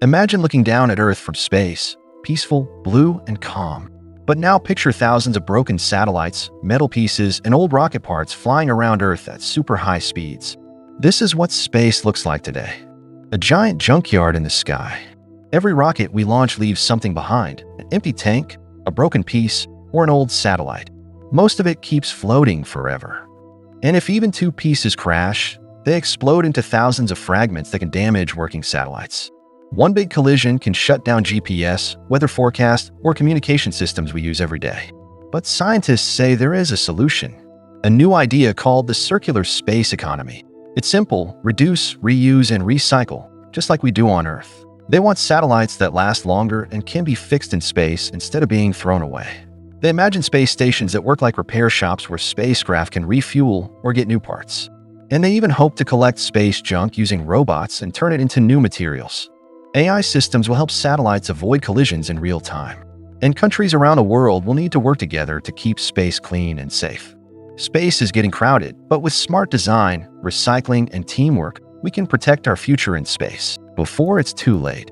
Imagine looking down at Earth from space, peaceful, blue, and calm. But now picture thousands of broken satellites, metal pieces, and old rocket parts flying around Earth at super high speeds. This is what space looks like today. A giant junkyard in the sky. Every rocket we launch leaves something behind, an empty tank, a broken piece, or an old satellite. Most of it keeps floating forever. And if even two pieces crash, they explode into thousands of fragments that can damage working satellites. One big collision can shut down GPS, weather forecast, or communication systems we use every day. But scientists say there is a solution. A new idea called the circular space economy. It's simple: reduce, reuse, and recycle, just like we do on Earth. They want satellites that last longer and can be fixed in space instead of being thrown away. They imagine space stations that work like repair shops where spacecraft can refuel or get new parts. And they even hope to collect space junk using robots and turn it into new materials. AI systems will help satellites avoid collisions in real time. And countries around the world will need to work together to keep space clean and safe. Space is getting crowded, but with smart design, recycling, and teamwork, we can protect our future in space before it's too late.